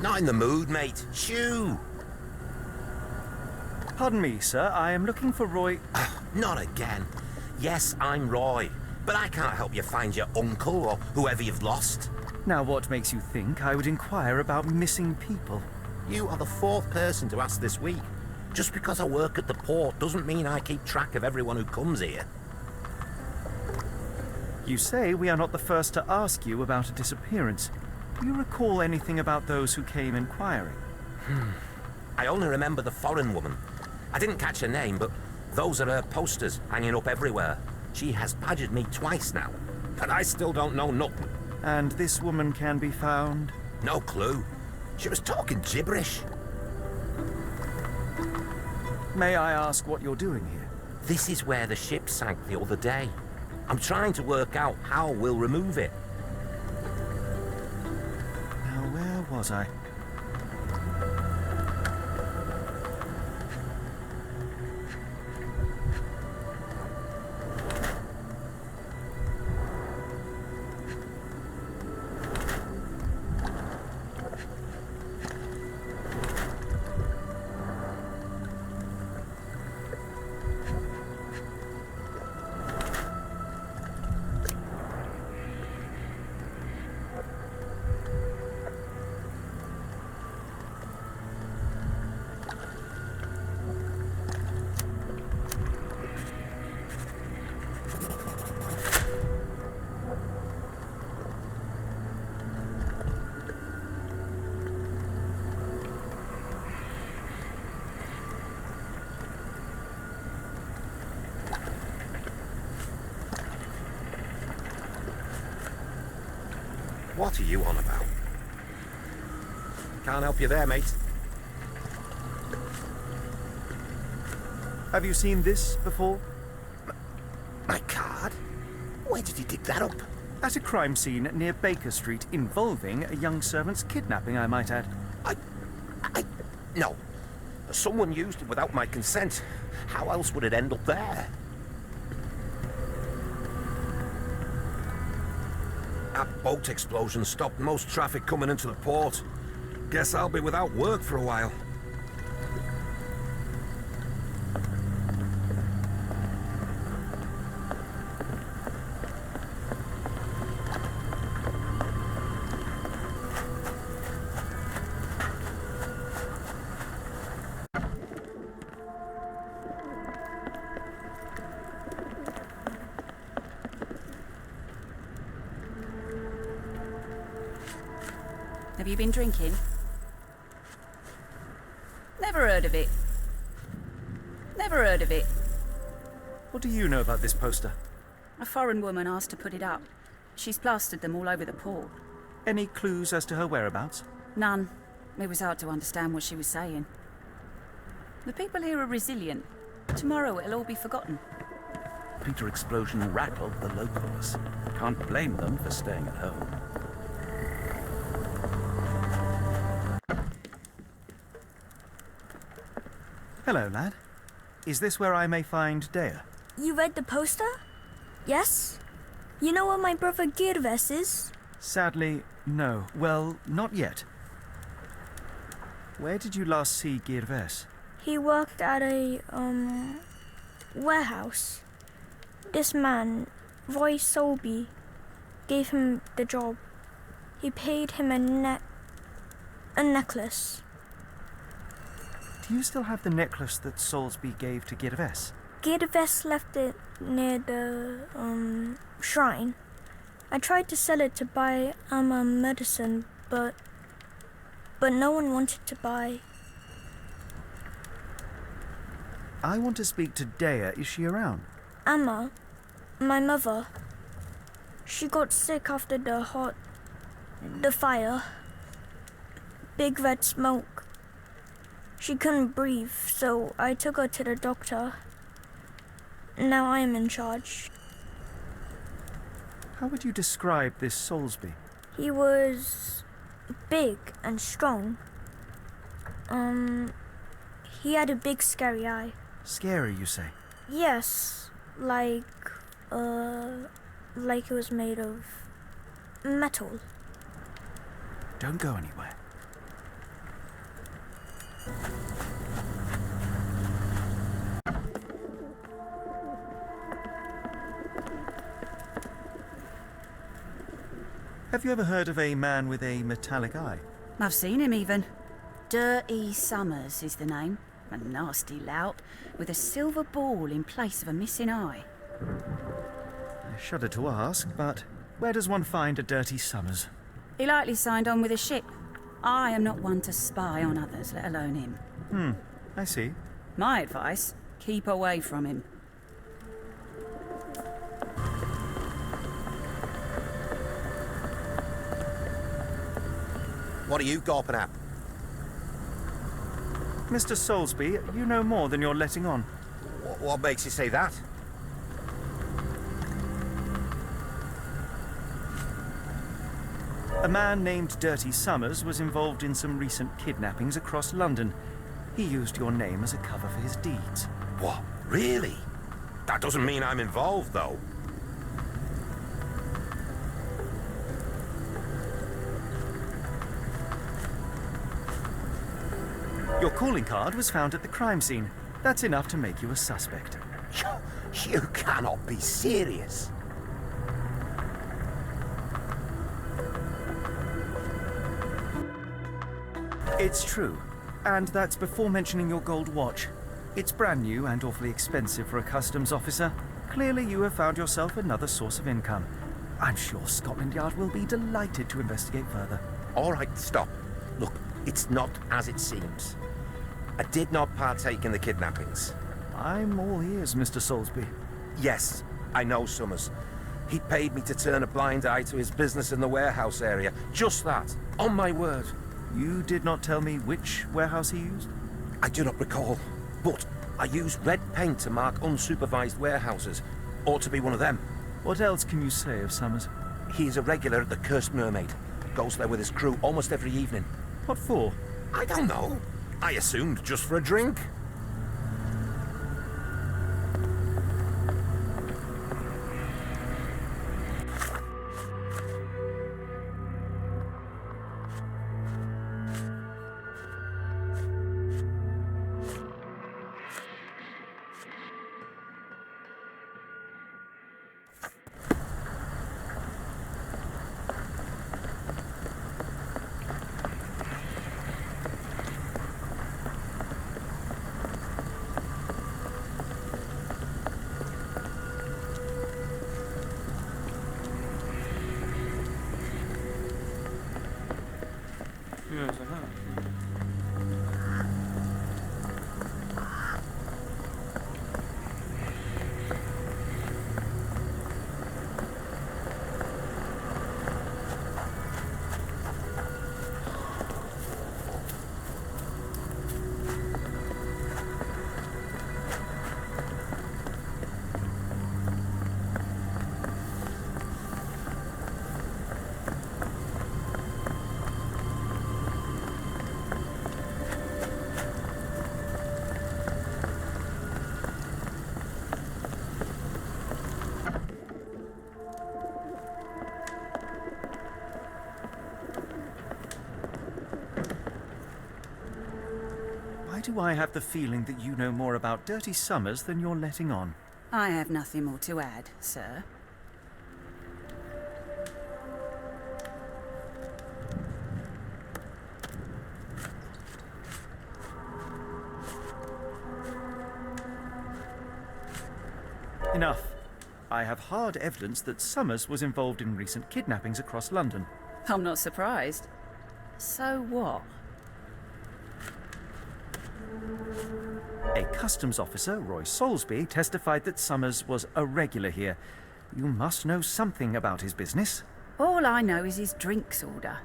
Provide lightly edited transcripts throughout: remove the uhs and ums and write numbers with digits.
Not in the mood, mate. Shoo! Pardon me, sir. I am looking for Roy... Not again. Yes, I'm Roy, but I can't help you find your uncle or whoever you've lost. Now, what makes you think I would inquire about missing people? You are the fourth person to ask this week. Just because I work at the port doesn't mean I keep track of everyone who comes here. You say we are not the first to ask you about a disappearance. Do you recall anything about those who came inquiring? I only remember the foreign woman. I didn't catch her name, but those are her posters hanging up everywhere. She has badgered me twice now, but I still don't know nothing. And this woman can be found? No clue. She was talking gibberish. May I ask what you're doing here? This is where the ship sank the other day. I'm trying to work out how we'll remove it. Now, where was I? What are you on about? Can't help you there, mate. Have you seen this before? My card? Where did you dig that up? At a crime scene near Baker Street involving a young servant's kidnapping, I might add. No. Someone used it without my consent. How else would it end up there? That boat explosion stopped most traffic coming into the port. Guess I'll be without work for a while. Have you been drinking? Never heard of it. Never heard of it. What do you know about this poster? A foreign woman asked to put it up. She's plastered them all over the port. Any clues as to her whereabouts? None. It was hard to understand what she was saying. The people here are resilient. Tomorrow it'll all be forgotten. Peter explosion rattled the locals. Can't blame them for staying at home. Hello, lad. Is this where I may find Dea? You read the poster? Yes? You know where my brother Girves is? Sadly, no. Well, not yet. Where did you last see Girves? He worked at a, warehouse. This man, Roy Solsby, gave him the job. He paid him a necklace. Do you still have the necklace that Solsby gave to Girves? Girves left it near the, shrine. I tried to sell it to buy Amma medicine, but no one wanted to buy. I want to speak to Dea. Is she around? Amma, my mother, she got sick after the fire. Big red smoke. She couldn't breathe, so I took her to the doctor. Now I am in charge. How would you describe this Solsby? He was big and strong. He had a big scary eye. Scary, you say? Yes, like it was made of metal. Don't go anywhere. Have you ever heard of a man with a metallic eye? I've seen him even. Dirty Summers is the name. A nasty lout, with a silver ball in place of a missing eye. I shudder to ask, but where does one find a Dirty Summers? He likely signed on with a ship. I am not one to spy on others, let alone him. I see. My advice, keep away from him. What are you gawping at? Mr. Solsby, you know more than you're letting on. What makes you say that? A man named Dirty Summers was involved in some recent kidnappings across London. He used your name as a cover for his deeds. What? Really? That doesn't mean I'm involved, though. Your calling card was found at the crime scene. That's enough to make you a suspect. You cannot be serious. It's true. And that's before mentioning your gold watch. It's brand new and awfully expensive for a customs officer. Clearly you have found yourself another source of income. I'm sure Scotland Yard will be delighted to investigate further. All right, stop. Look, it's not as it seems. I did not partake in the kidnappings. I'm all ears, Mr. Solsby. Yes, I know Summers. He paid me to turn a blind eye to his business in the warehouse area. Just that. On my word. You did not tell me which warehouse he used? I do not recall, but I used red paint to mark unsupervised warehouses. Ought to be one of them. What else can you say of Summers? He is a regular at the Cursed Mermaid. Goes there with his crew almost every evening. What for? I don't know. I assumed just for a drink. Why do I have the feeling that you know more about Dirty Summers than you're letting on? I have nothing more to add, sir. Enough. I have hard evidence that Summers was involved in recent kidnappings across London. I'm not surprised. So what? A customs officer, Roy Solsby, testified that Summers was a regular here. You must know something about his business. All I know is his drinks order.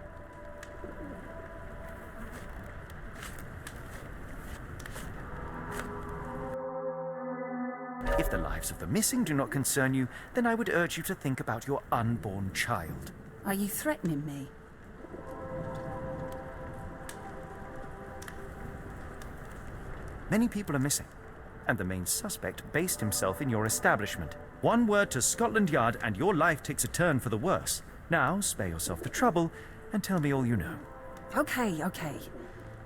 If the lives of the missing do not concern you, then I would urge you to think about your unborn child. Are you threatening me? Many people are missing, and the main suspect based himself in your establishment. One word to Scotland Yard and your life takes a turn for the worse. Now, spare yourself the trouble and tell me all you know. Okay.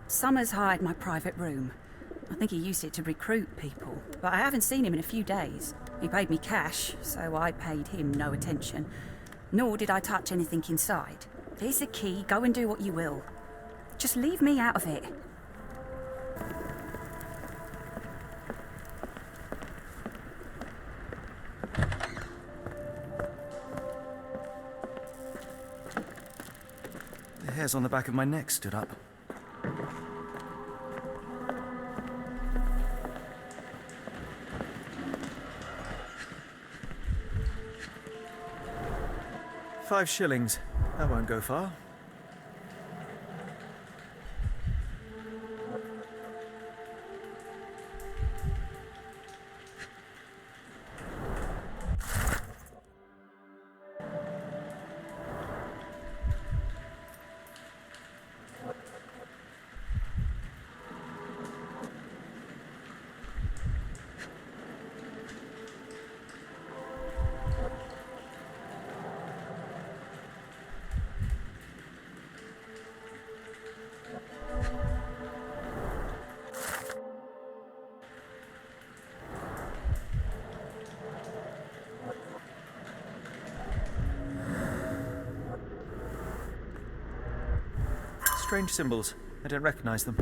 Summers hired my private room. I think he used it to recruit people, but I haven't seen him in a few days. He paid me cash, so I paid him no attention. nor did I touch anything inside. Here's the key, go and do what you will. Just leave me out of it. The hairs on the back of my neck stood up. £5. That won't go far. Strange symbols. I don't recognize them.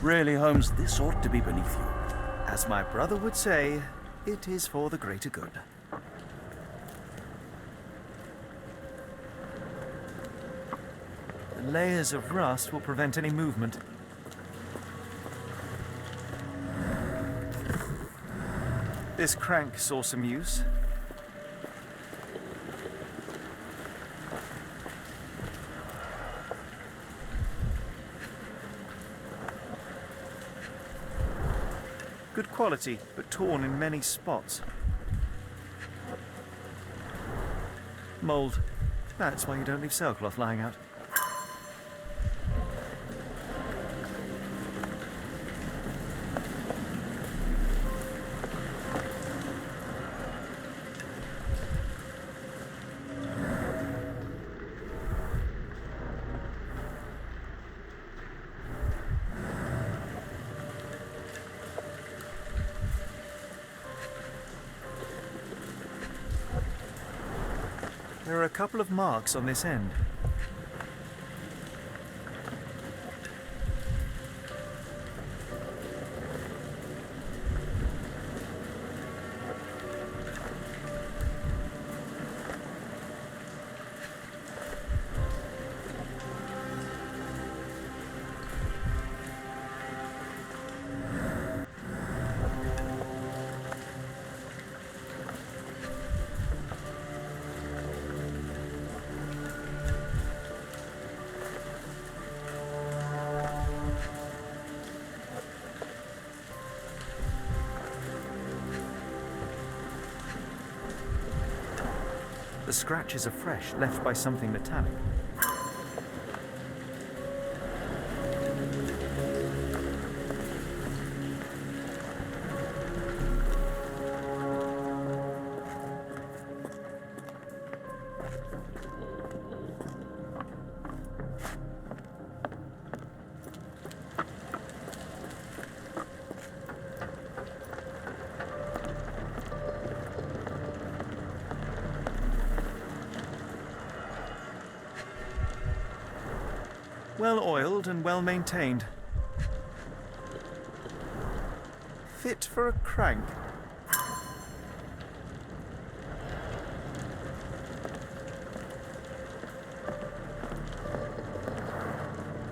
Really, Holmes, this ought to be beneath you. As my brother would say, it is for the greater good. The layers of rust will prevent any movement. This crank saw some use. Good quality, but torn in many spots. Mold. That's why you don't leave sailcloth lying out. There are a couple of marks on this end. The scratches are fresh, left by something metallic. Well oiled and well maintained. Fit for a crank.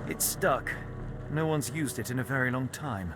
It's stuck. No one's used it in a very long time.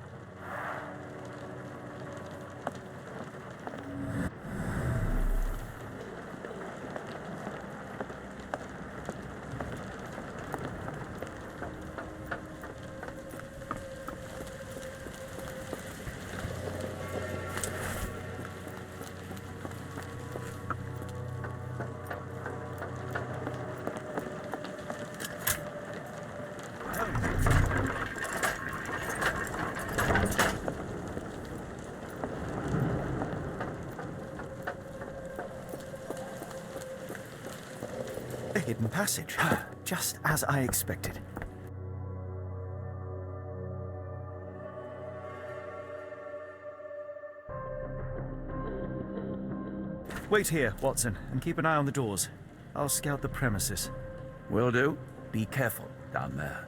A hidden passage, just as I expected. Wait here, Watson, and keep an eye on the doors. I'll scout the premises. Will do. Be careful down there.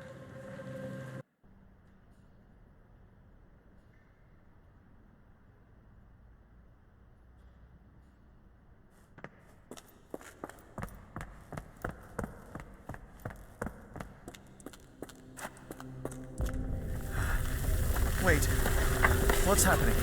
Wait, what's happening?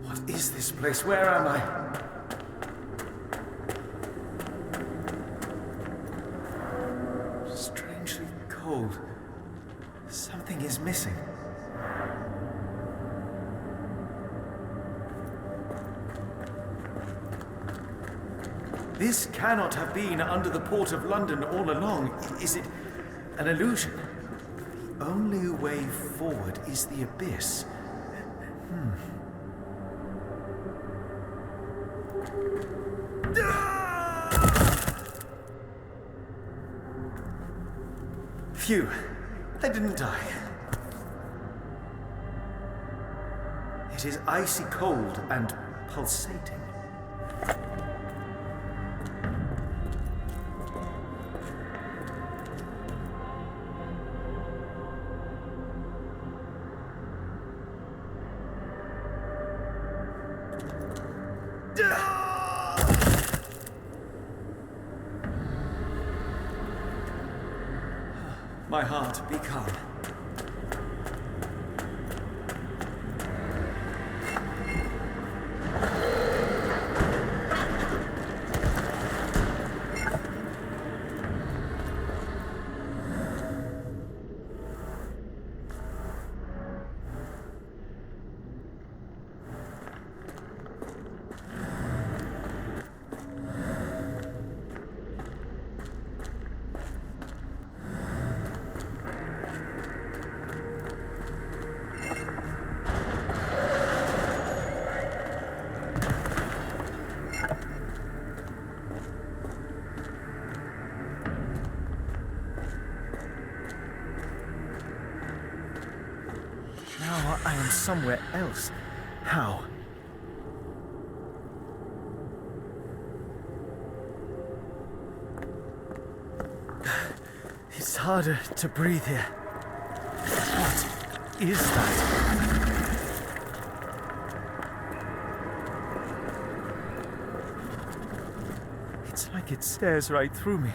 What is this place? Where am I? Strangely cold. Something is missing. This cannot have been under the port of London all along. Is it an illusion? The only way forward is the abyss. Phew, I didn't die. It is icy cold and pulsating. My heart, be calm. somewhere else. How? It's harder to breathe here. What is that? It's like it stares right through me.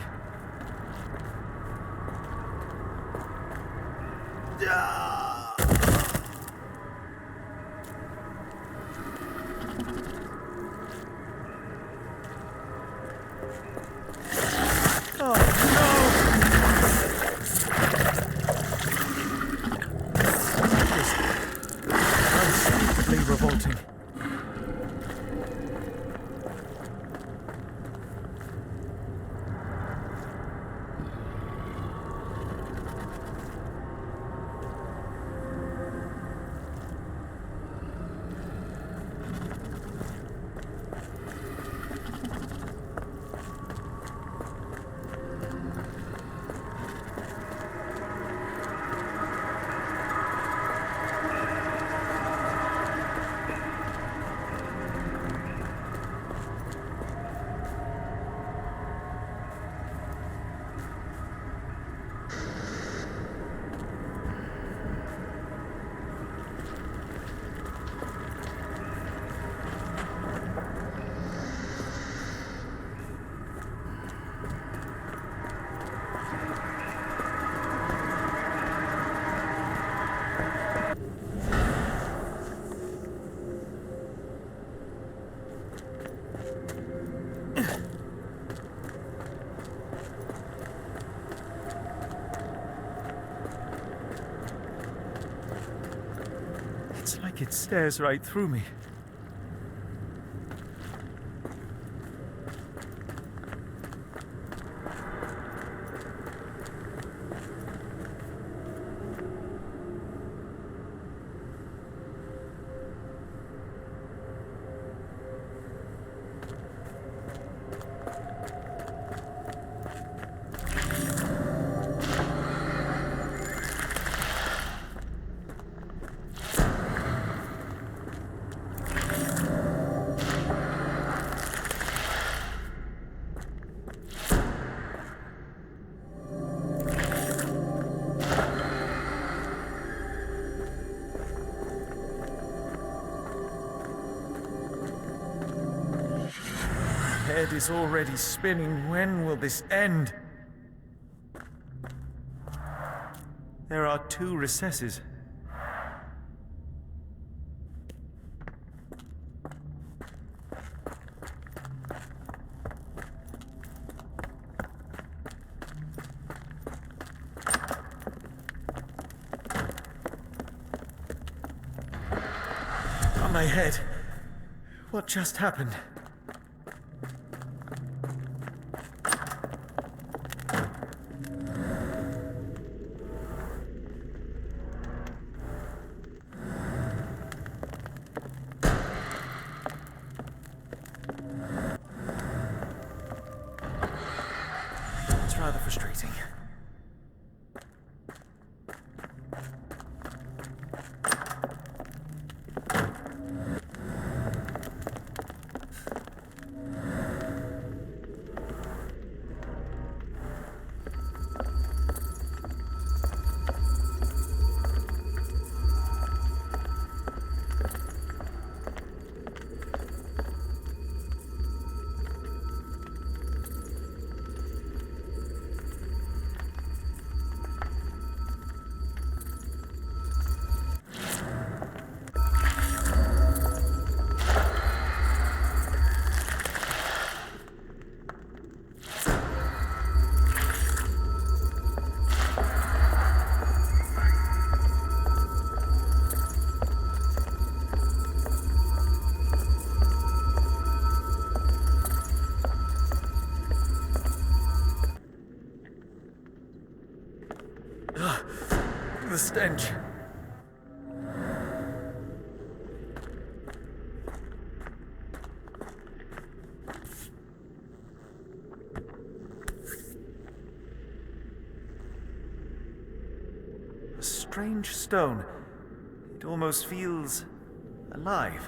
Revolting. It's like it stares right through me. Head is already spinning. When will this end? There are 2 recesses. On my head. What just happened? Rather frustrating. The stench. A strange stone. It almost feels alive.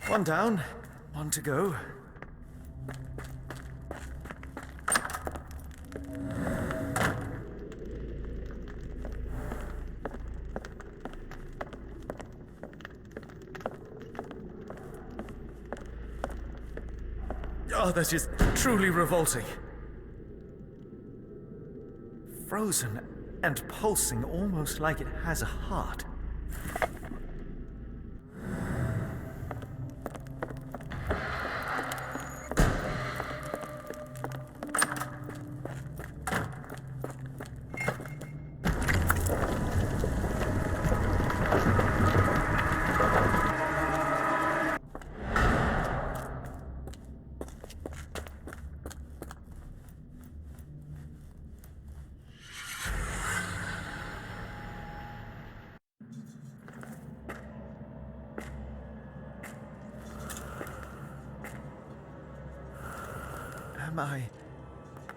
One down, one to go. Oh, that is truly revolting. Frozen and pulsing almost like it has a heart.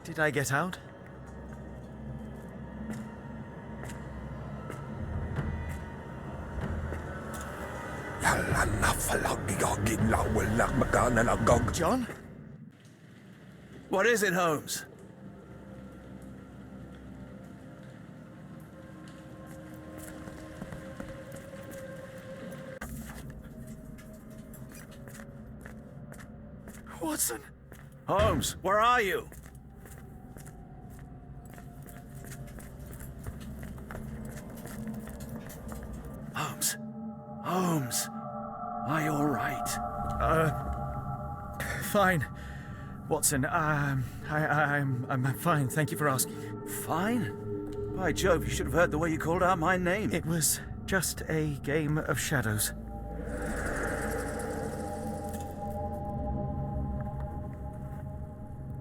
Did I get out? John? What is it, Holmes? Watson? Holmes, where are you? Holmes. Holmes. Are you all right? Fine. Watson, I'm fine. Thank you for asking. Fine? By Jove, you should have heard the way you called out my name. It was just a game of shadows.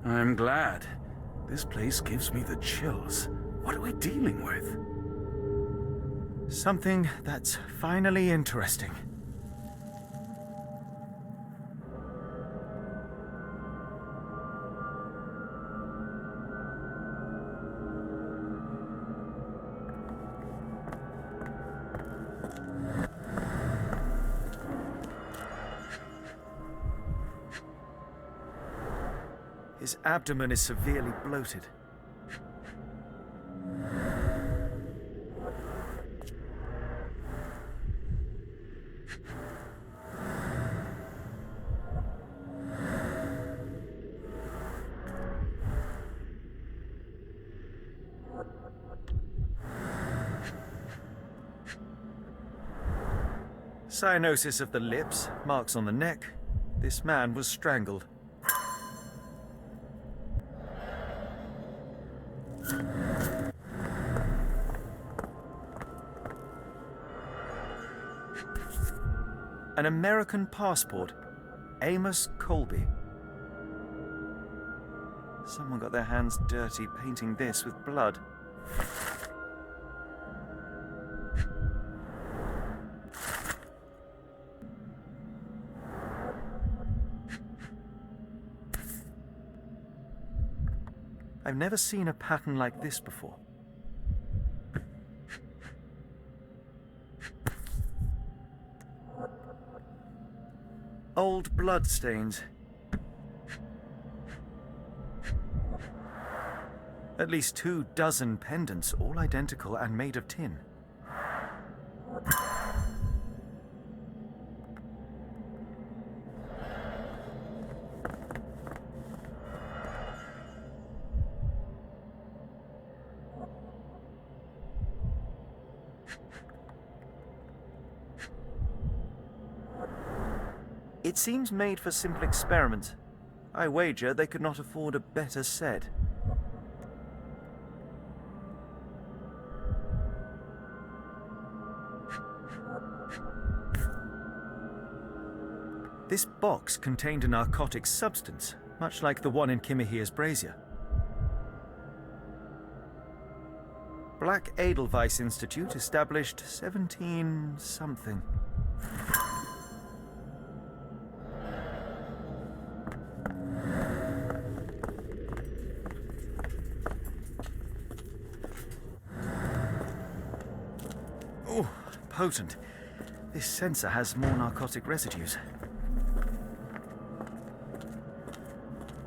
I'm glad. This place gives me the chills. What are we dealing with? Something that's finally interesting. His abdomen is severely bloated. Cyanosis of the lips, marks on the neck, This man was strangled. An American passport. Amos Colby. Someone got their hands dirty painting this with blood. I've never seen a pattern like this before. Old blood stains. At least 24 pendants, all identical and made of tin. It seems made for simple experiments. I wager they could not afford a better set. This box contained a narcotic substance, much like the one in Kimihia's brazier. Black Edelweiss Institute, established 17-something. Oh, potent. This sensor has more narcotic residues.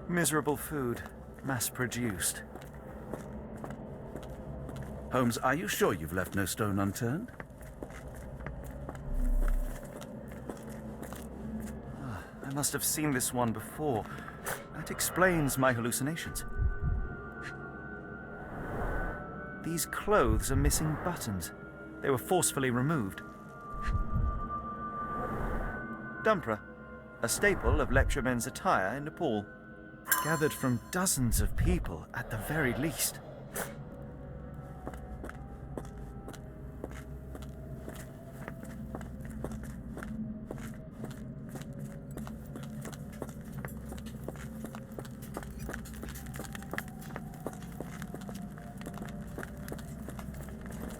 Miserable food, mass-produced. Holmes, are you sure you've left no stone unturned? I must have seen this one before. That explains my hallucinations. These clothes are missing buttons. They were forcefully removed. Dumpra, a staple of lecturemen's attire in Nepal. Gathered from dozens of people, at the very least.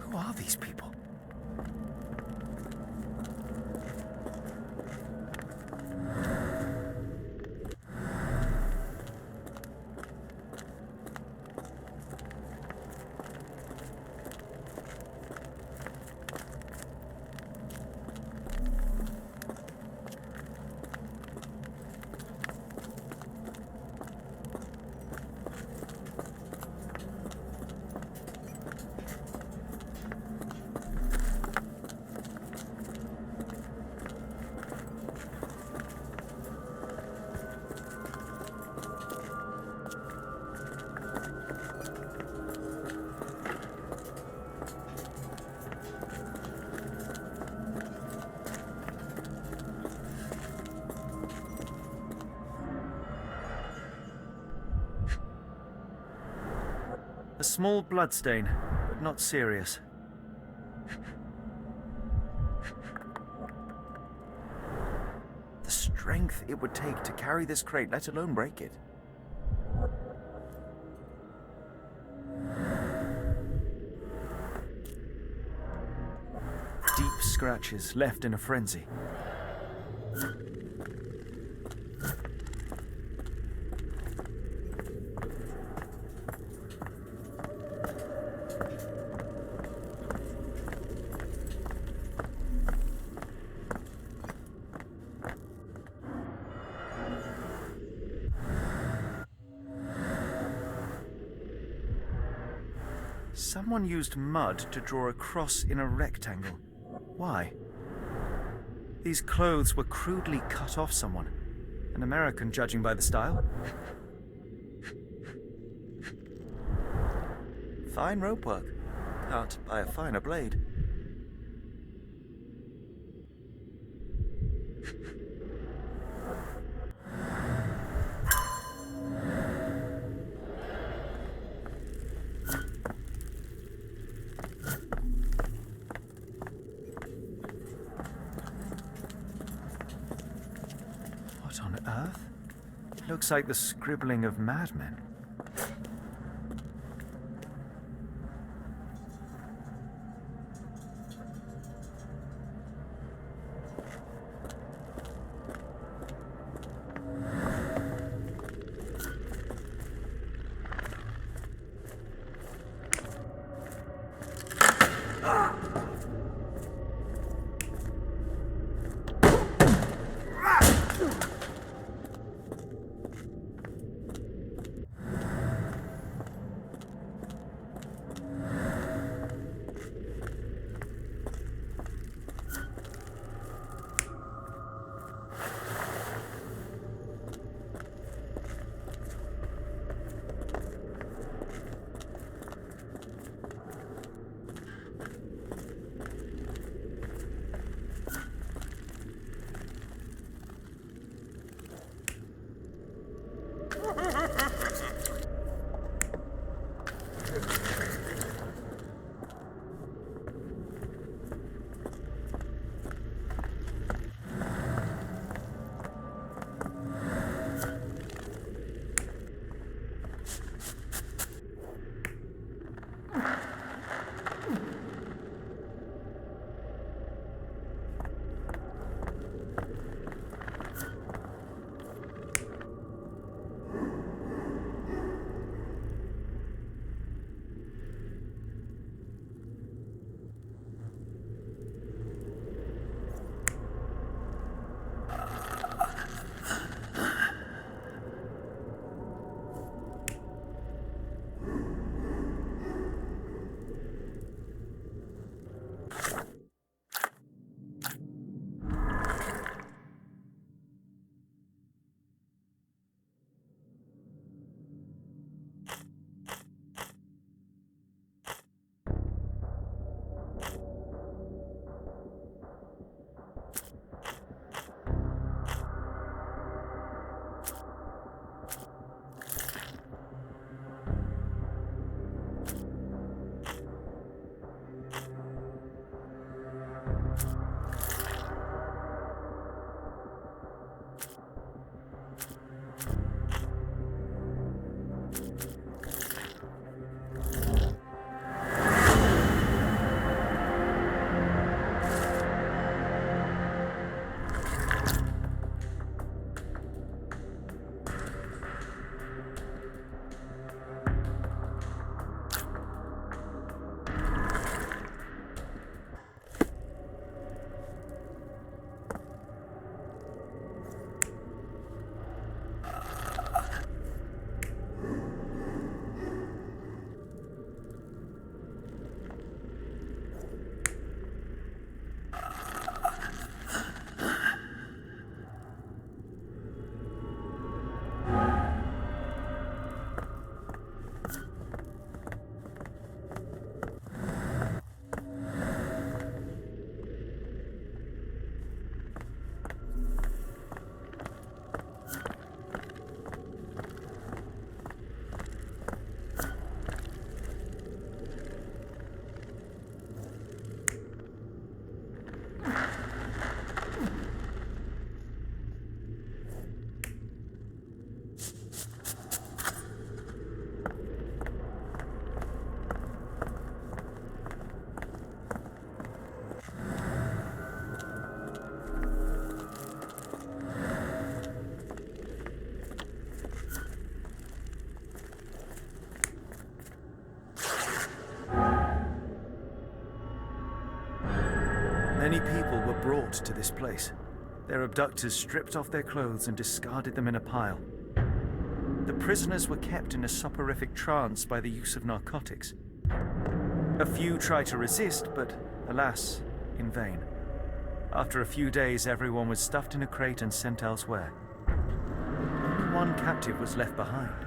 Who are these people? A small bloodstain, but not serious. The strength it would take to carry this crate, let alone break it. Deep scratches left in a frenzy. Someone used mud to draw a cross in a rectangle. Why? These clothes were crudely cut off someone. An American, judging by the style. Fine rope work, cut by a finer blade. Looks like the scribbling of madmen. Many people were brought to this place. Their abductors stripped off their clothes and discarded them in a pile. The prisoners were kept in a soporific trance by the use of narcotics. A few tried to resist, but alas, in vain. After a few days, everyone was stuffed in a crate and sent elsewhere. Only one captive was left behind.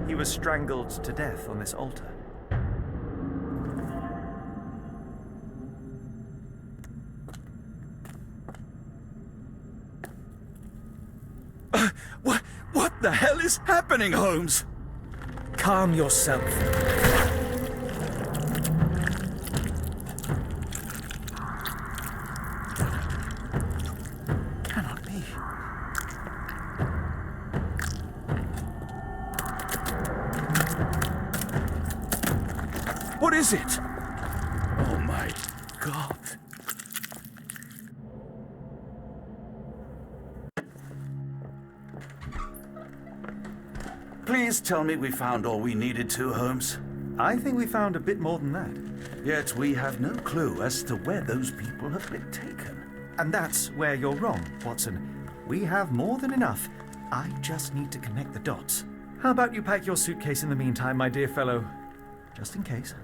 He was strangled to death on this altar. What the hell is happening, Holmes? Calm yourself. Cannot be. What is it? Oh my God. Please tell me we found all we needed to, Holmes. I think we found a bit more than that. Yet we have no clue as to where those people have been taken. And that's where you're wrong, Watson. We have more than enough. I just need to connect the dots. How about you pack your suitcase in the meantime, my dear fellow? Just in case.